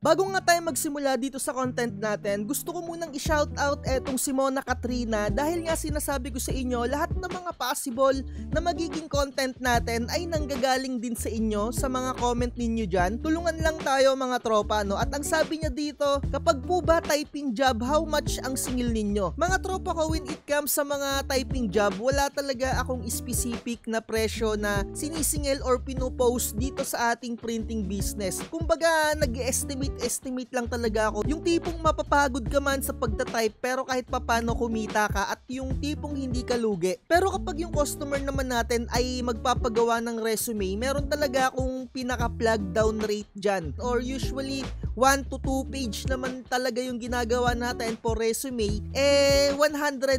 Bago nga tayo magsimula dito sa content natin, gusto ko munang i-shoutout etong si Mona Katrina dahil nga sinasabi ko sa inyo lahat ng mga possible na magiging content natin ay nanggagaling din sa inyo sa mga comment ninyo dyan. Tulungan lang tayo mga tropa, no? At ang sabi niya dito, kapag po ba typing job, how much ang singil ninyo? Mga tropa ko, when it comes sa mga typing job, wala talaga akong specific na presyo na sinisingil or pinupost dito sa ating printing business. Kumbaga, nag-estimate lang talaga ako. Yung tipong mapapagod ka man sa pagta-type pero kahit papano kumita ka at yung tipong hindi ka lugi. Pero kapag yung customer naman natin ay magpapagawa ng resume, meron talaga akong pinaka-plug down rate dyan. Or usually, 1 to 2 page naman talaga yung ginagawa natin for resume, 100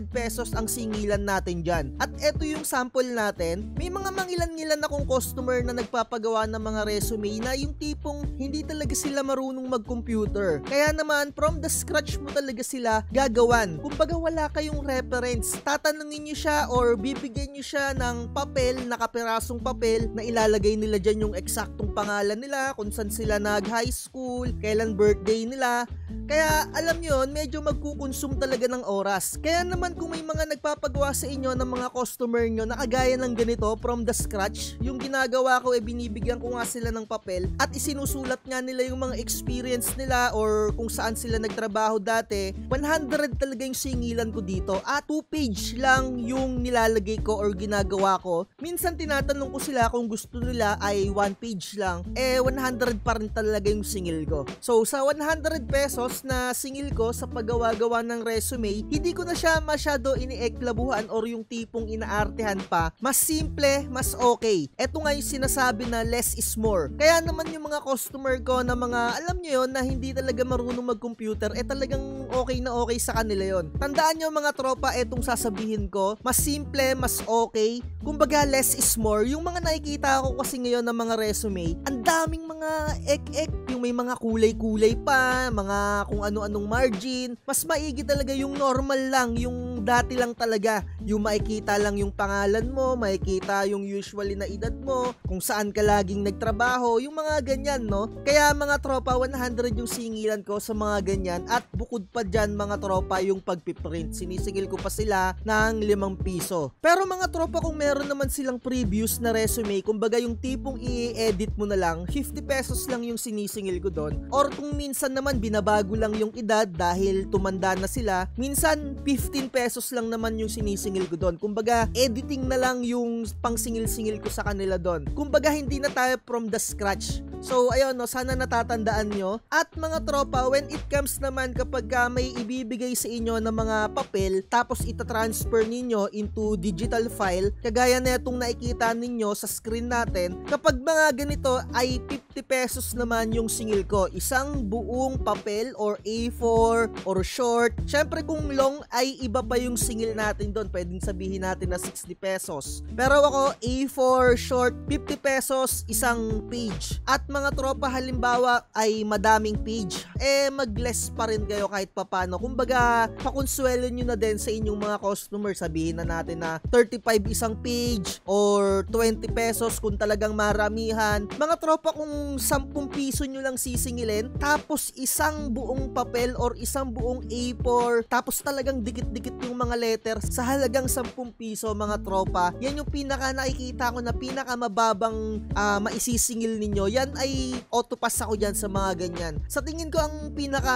pesos ang singilan natin dyan. At eto yung sample natin, may mga mangilan-ngilan akong customer na nagpapagawa ng mga resume na yung tipong hindi talaga sila marunong mag-computer. Kaya naman, from the scratch mo talaga sila gagawan. Kumbaga wala kayong reference. Tatanungin nyo siya or bibigyan nyo siya ng papel, nakapirasong papel na ilalagay nila dyan yung eksaktong pangalan nila, kung saan sila nag-high school, kailan birthday nila. Kaya alam nyo, medyo magkukonsume talaga ng oras. Kaya naman kung may mga nagpapagawa sa inyo ng mga customer nyo na kagaya ng ganito from the scratch, yung ginagawa ko binibigyan ko nga sila ng papel at isinusulat nga nila yung mga experience nila or kung saan sila nagtrabaho dati. 100 talaga yung singilan ko dito at 2 page lang yung nilalagay ko or ginagawa ko. Minsan tinatanong ko sila kung gusto nila ay 1 page lang, 100 pa rin talaga yung singil ko. So sa 100 pesos na singil ko sa paggawa-gawa ng resume, hindi ko na siya masyado inieklabuhan or yung tipong inaartehan pa. Mas simple, mas okay. Eto nga yung sinasabi na less is more. Kaya naman yung mga customer ko na mga, alam nyo yun, na hindi talaga marunong mag-computer, talagang okay na okay sa kanila yon. Tandaan nyo mga tropa, etong sasabihin ko, mas simple, mas okay. Kumbaga less is more. Yung mga nakikita ko kasi ngayon ng mga resume, ang daming mga ek-ek, yung may mga kulay-kulay pa, mga kung ano-anong margin. Mas maigi talaga yung normal lang, yung dati lang talaga, yung makikita lang yung pangalan mo, makikita yung usually na edad mo, kung saan ka laging nagtrabaho, yung mga ganyan, no? Kaya mga tropa, 100 yung singilan ko sa mga ganyan at bukod pa dyan mga tropa yung pagpiprint. Sinisigil ko pa sila ng 5 piso. Pero mga tropa, kung meron naman silang previous na resume, kumbaga yung tipong i-edit mo na lang, 50 pesos lang yung sinisingil ko doon. Or kung minsan naman binabago lang yung edad dahil tumanda na sila, minsan 15 pesos lang naman yung sinisingil ko doon. Kumbaga editing na lang yung pangsingil-singil ko sa kanila doon. Kumbaga hindi na tayo from the scratch. So ayun, no, sana natatandaan nyo. At mga tropa, when it comes naman kapag may ibibigay sa inyo ng mga papel tapos itatransfer ninyo into digital file, kagaya na itong nakikita ninyo sa screen natin, kapag mga ganito ay 50 pesos naman yung singil ko. Isang buong papel or A4 or short. Syempre kung long ay iba pa yung singil natin doon. Pwedeng sabihin natin na 60 pesos. Pero ako, A4 short, 50 pesos isang page. At mga tropa, halimbawa ay madaming page, mag-less pa rin kayo kahit papano. Kumbaga, pakonsuelo nyo na din sa inyong mga customer. Sabihin na natin na 35 isang page or 20 pesos kung talagang maramihan. Mga tropa, kung 10 piso nyo lang sisingilin, tapos isang buong papel or isang buong A4, tapos talagang dikit-dikit yung mga letter sa halagang 10 piso, mga tropa, yan yung pinaka nakikita ko na pinaka mababang maisisingil ninyo. Yan ay autopass ako dyan sa mga ganyan. Sa tingin ko ang pinaka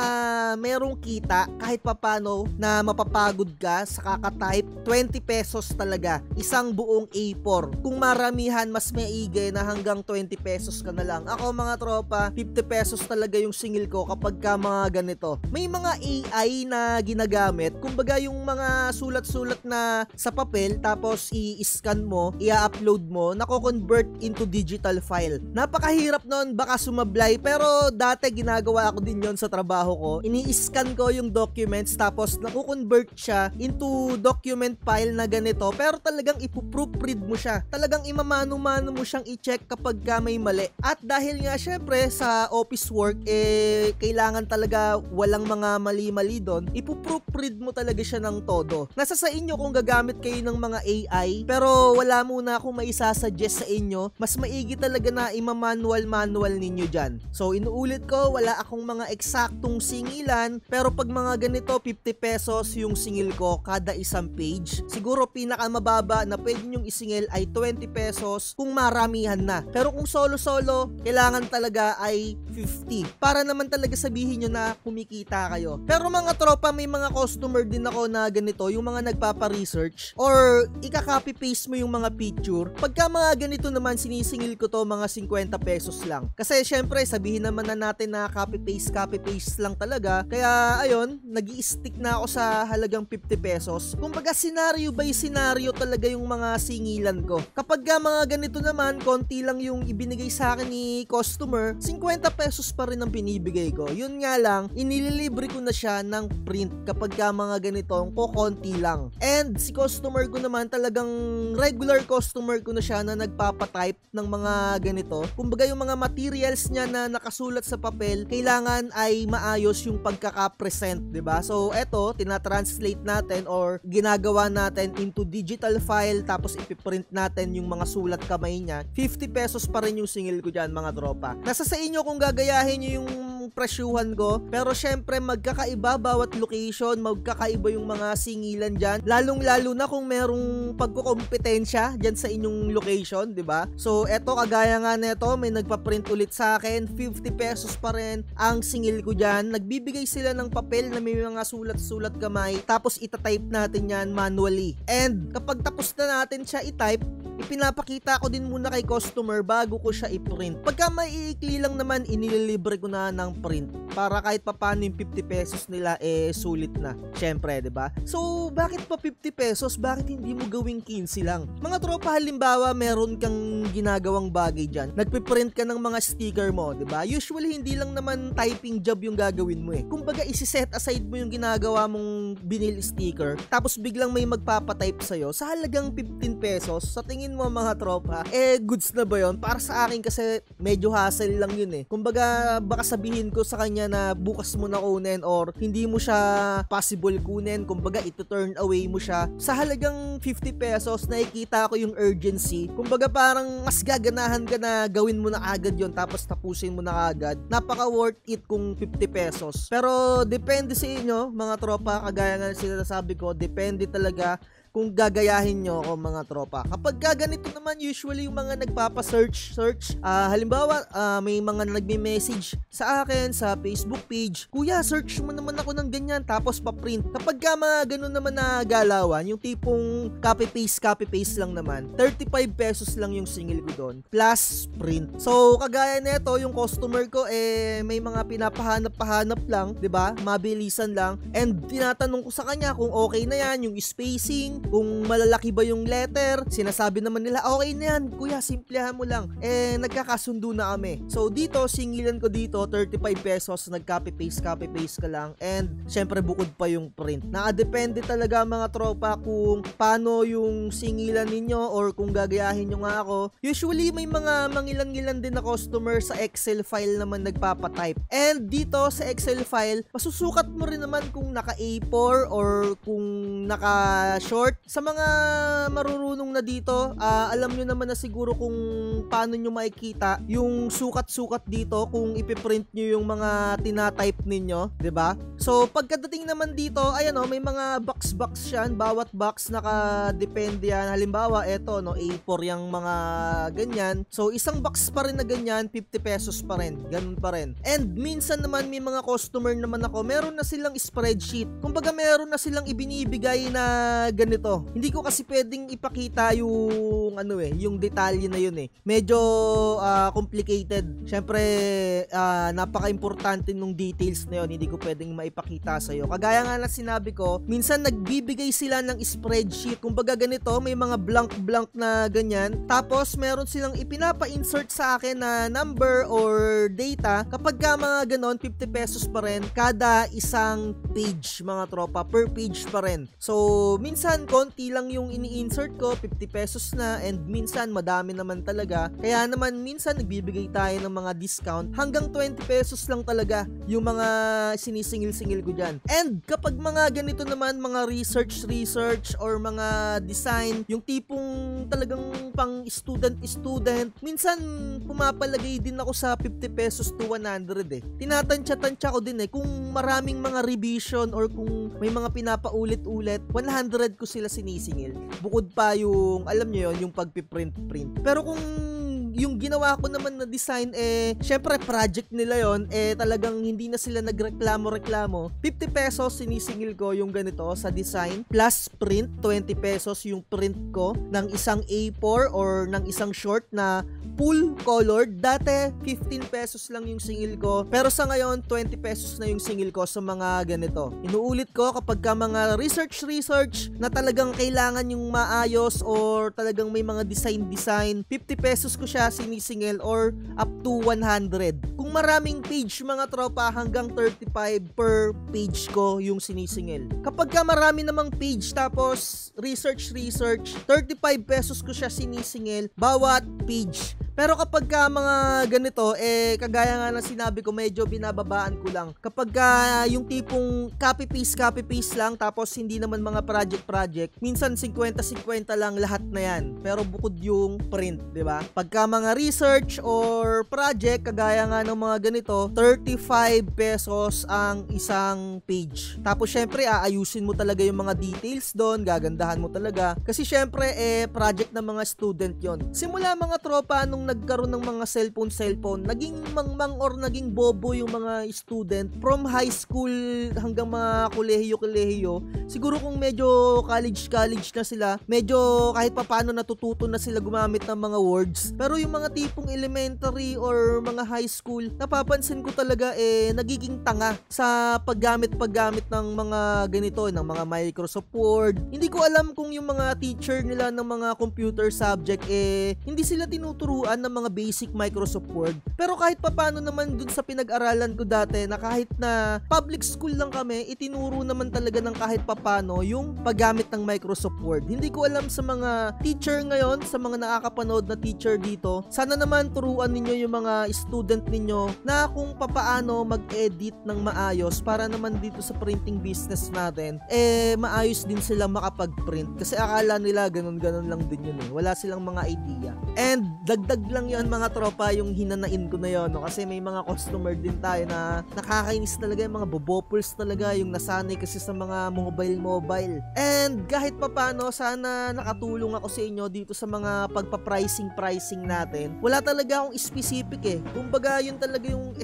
merong kita kahit papano na mapapagod ka sa kakatype, 20 pesos talaga. Isang buong A4. Kung maramihan, mas maigay na hanggang 20 pesos ka na lang. Ako mga tropa, 50 pesos talaga yung singil ko kapag ka mga ganito. May mga AI na ginagamit. Kumbaga yung mga sulat-sulat na sa papel, tapos i-scan mo, i-upload mo, nako-convert into digital file. Napakahirap nun, baka sumablay, pero dati ginagawa ko din yon sa trabaho ko. Ini-scan ko yung documents, tapos nako-convert siya into document file na ganito, pero talagang ipo-proofread mo siya. Talagang imamano-mano mo siyang i-check kapag ka may mali. At dahil dahil nga syempre sa office work kailangan talaga walang mga mali-mali doon, ipo-proofread mo talaga siya ng todo. Nasa sa inyo kung gagamit kayo ng mga AI, pero wala muna akong maisasuggest sa inyo, mas maigi talaga na ima-manual ninyo dyan. So inuulit ko, wala akong mga eksaktong singilan, pero pag mga ganito 50 pesos yung singil ko kada isang page. Siguro pinakamababa na pwede nyong isingil ay 20 pesos kung maramihan na. Pero kung solo-solo, kailangan talaga ay 50. Para naman talaga sabihin nyo na kumikita kayo. Pero mga tropa, may mga customer din ako na ganito, yung mga nagpapa-research or ika-copy-paste mo yung mga picture. Pagka mga ganito naman, sinisingil ko to mga 50 pesos lang. Kasi syempre, sabihin naman na natin na copy-paste lang talaga. Kaya ayun, nag-i-stick na ako sa halagang 50 pesos. Kumbaga scenario by scenario talaga yung mga singilan ko. Kapag mga ganito naman, konti lang yung ibinigay sa akin ni customer, 50 pesos pa rin ang binibigay ko. Yun nga lang, inililibre ko na siya ng print kapag mga ganitong konti lang. And si customer ko naman talagang regular customer ko na siya na nagpapatype ng mga ganito. Kumbaga yung mga materials niya na nakasulat sa papel, kailangan ay maayos yung pagkaka-present, 'di ba? So eto, tinatranslate natin or ginagawa natin into digital file, tapos ipiprint natin yung mga sulat kamay niya. 50 pesos pa rin yung singil ko dyan, mga tropa. Nasa sa inyo kung gagayahin nyo yung presyuhan ko, pero syempre magkakaiba bawat location, magkakaiba yung mga singilan dyan, lalong-lalo na kung merong pagkukompetensya dyan sa inyong location, di ba? So eto, kagaya nga neto, may nagpa-print ulit sa akin, 50 pesos pa rin ang singil ko dyan. Nagbibigay sila ng papel na may mga sulat-sulat kamay, tapos itatype natin yan manually. And kapag tapos na natin siya i-type, ipinapakita ko din muna kay customer bago ko siya i-print. Pagka maiikli lang naman, inililibre ko na ng print para kahit papano yung 50 pesos nila sulit na. Syempre, 'di ba? So, bakit pa 50 pesos? Bakit hindi mo gawing 15 lang? Mga tropa, halimbawa, meron kang ginagawang bagay diyan. Nagpi-print ka ng mga sticker mo, 'di ba? Usually hindi lang naman typing job yung gagawin mo Kumbaga, isi-set aside mo yung ginagawa mong binil sticker, tapos biglang may magpapatype sa'yo sa halagang 15 pesos. Sa tingin mo, mga tropa, goods na ba yun? Para sa akin kasi medyo hassle lang yun Kumbaga, baka sabihin ko sa kanya na bukas mo na kunin or hindi mo siya possible kunin. Kumbaga, ito turn away mo siya. Sa halagang 50 pesos, nakikita ko yung urgency. Kumbaga, parang mas gaganahan ka na gawin mo na agad yon, tapos tapusin mo na agad. Napaka worth it kung 50 pesos. Pero depende sa inyo, mga tropa, kagaya nga sinasabi ko, depende talaga kung gagayahin nyo ako, mga tropa. Kapag ganito naman, usually yung mga nagpapa-search, halimbawa, may mga nagme-message sa akin sa Facebook page, "Kuya, search mo naman ako ng ganyan," tapos pa-print. Kapag mga ganun naman na galawan, yung tipong copy-paste lang naman, 35 pesos lang yung singil ko doon, plus print. So, kagaya nito, yung customer ko, may mga pinapahanap-pahanap lang, 'di ba? Mabilisan lang. And tinatanong ko sa kanya kung okay na yan, yung spacing, kung malalaki ba yung letter. Sinasabi naman nila, okay na yan, kuya, simplehan mo lang. Nagkakasundo na kami. So dito, singilan ko dito, 35 pesos, nag-copy-paste ka lang. And syempre bukod pa yung print. Nakadepende talaga, mga tropa, kung paano yung singilan ninyo or kung gagayahin nyo nga ako. Usually may mga mangilan-ngilan din na customer sa Excel file naman nagpapatype. And dito sa Excel file, masusukat mo rin naman kung naka A4 or kung naka short. Sa mga marurunong na dito, alam nyo naman na siguro kung paano nyo makikita yung sukat-sukat dito kung ipiprint nyo yung mga tinatype ninyo, 'di ba? So pagkadating naman dito, ayan may mga box yan, bawat box nakadepende yan. Halimbawa, eto A4 yung mga ganyan. So isang box pa rin na ganyan, 50 pesos pa rin, ganun pa rin. And minsan naman may mga customer naman ako, meron na silang spreadsheet. Kumbaga meron na silang ibinibigay na ganito. Hindi ko kasi pwedeng ipakita yung yung detalye na yun Medyo complicated. Syempre, napaka-importante nung details na yun. Hindi ko pwedeng maipakita sa iyo. Kagaya nga na sinabi ko, minsan nagbibigay sila ng spreadsheet. Kumbaga ganito, may mga blank na ganyan. Tapos meron silang ipinapa-insert sa akin na number or data. Kapag mga ganon, 50 pesos pa rin kada isang page, mga tropa. Per page pa rin. So, minsan konti lang yung ini-insert ko, 50 pesos na, and minsan madami naman talaga. Kaya naman minsan nagbibigay tayo ng mga discount hanggang 20 pesos lang talaga yung mga sinisingil-singil ko dyan. And kapag mga ganito naman, mga research or mga design, yung tipong talagang pang student, minsan pumapalagay din ako sa 50 pesos to 100 eh. Tinatansya-tansya ko din eh. Kung maraming mga revision or kung may mga pinapaulit-ulit, 100 ko sila sinisingil. Bukod pa yung, alam nyo yun, yung pagpiprint. Pero kung yung ginawa ko naman na design, syempre project nila yon, talagang hindi na sila nagreklamo, 50 pesos sinisingil ko yung ganito sa design, plus print, 20 pesos yung print ko ng isang A4 or ng isang short na full colored. Dati 15 pesos lang yung singil ko, pero sa ngayon 20 pesos na yung singil ko sa mga ganito. Inuulit ko kapag ka mga research na talagang kailangan yung maayos or talagang may mga design, 50 pesos ko siya sinisingil or up to 100. Kung maraming page mga tropa, hanggang 35 per page ko yung sinisingil. Kapag ka marami namang page tapos research, 35 pesos ko siya sinisingil bawat page. Pero kapag ka mga ganito, kagaya nga ng sinabi ko, medyo binababaan ko lang. Kapag ka yung tipong copy-paste lang, tapos hindi naman mga project, minsan 50-50 lang lahat na yan. Pero bukod yung print, di ba? Pagka mga research or project, kagaya nga ng mga ganito, 35 pesos ang isang page. Tapos syempre, aayusin mo talaga yung mga details doon, gagandahan mo talaga. Kasi syempre, project ng mga student yon. Simula mga tropa, nung nagkaroon ng mga cellphone, naging mangmang or naging bobo yung mga student from high school hanggang mga kolehiyo. Siguro kung medyo college na sila, medyo kahit papaano natututo na sila gumamit ng mga words. Pero yung mga tipong elementary or mga high school, napapansin ko talaga nagiging tanga sa paggamit ng mga ganito, ng mga Microsoft Word. Hindi ko alam kung yung mga teacher nila ng mga computer subject hindi sila tinuturuan ng mga basic Microsoft Word. Pero kahit papano naman dun sa pinag-aralan ko dati, na kahit na public school lang kami, itinuro naman talaga ng kahit papano yung paggamit ng Microsoft Word. Hindi ko alam sa mga teacher ngayon, sa mga nakakapanood na teacher dito, sana naman turuan ninyo yung mga student ninyo na kung papaano mag-edit ng maayos para naman dito sa printing business natin, maayos din sila makapag-print. Kasi akala nila ganun-ganun lang din yun eh. Wala silang mga idea. And dagdag lang yon mga tropa, yung hinanain ko na yon, no? Kasi may mga customer din tayo na nakakainis talaga, yung mga bobopuls talaga, yung nasanay kasi sa mga mobile. And kahit papano, sana nakatulong ako sa inyo dito sa mga pagpa-pricing natin. Wala talaga akong specific eh. Kumbaga, yun talaga yung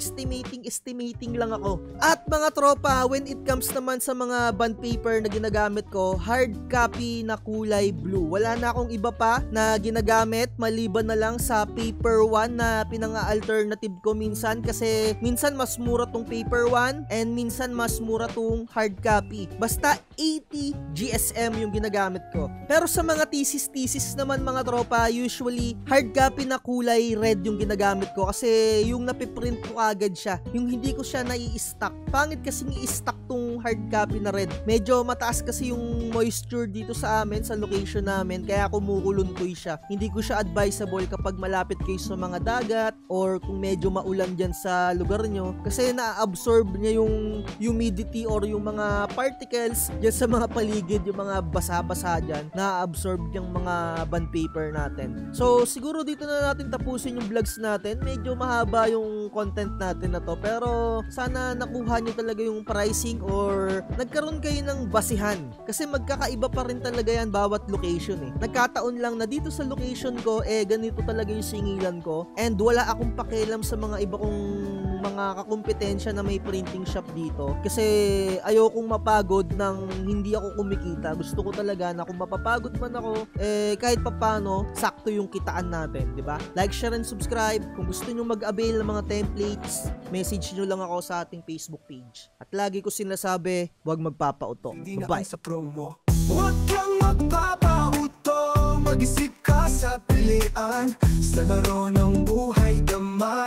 estimating lang ako. At mga tropa, when it comes naman sa mga bond paper na ginagamit ko, hard copy na kulay blue. Wala na akong iba pa na ginagamit, maliban na lang sa paper 1 na pinanga-alternative ko minsan, kasi minsan mas mura tong paper 1 and minsan mas mura tong hard copy. Basta 80 GSM yung ginagamit ko. Pero sa mga thesis naman mga tropa, usually hard copy na kulay red yung ginagamit ko, kasi yung napiprint ko agad siya. Yung hindi ko siya nai-stack. Pangit kasing i-stack tong hard copy na red. Medyo mataas kasi yung moisture dito sa amin, sa location namin, kaya kumukuluntoy siya. Hindi ko siya advisable kapag malapit kayo sa mga dagat or kung medyo maulan dyan sa lugar nyo, kasi na-absorb niya yung humidity or yung mga particles dyan sa mga paligid, yung mga basa-basa dyan, na-absorb yung mga bond paper natin. So siguro dito na natin tapusin yung vlogs natin. Medyo mahaba yung content natin na to, pero sana nakuha nyo talaga yung pricing or nagkaroon kayo ng basihan, kasi magkakaiba pa rin talaga yan bawat location eh. Nagkataon lang na dito sa location ko ganito talaga yung singilan ko, and wala akong pakialam sa mga iba kong mga kakumpetensya na may printing shop dito, kasi ayokong mapagod nang hindi ako kumikita. Gusto ko talaga na kung mapapagod man ako, kahit papano sakto yung kitaan natin, di ba? Like, share, and subscribe. Kung gusto nyo mag-avail ng mga templates, message nyo lang ako sa ating Facebook page. At lagi ko sinasabi, huwag magpapauto. Bye-bye. Sa promo. Huwag kang magpapauto, mag-isip ka sa pilian, sa laro ng buhay dama.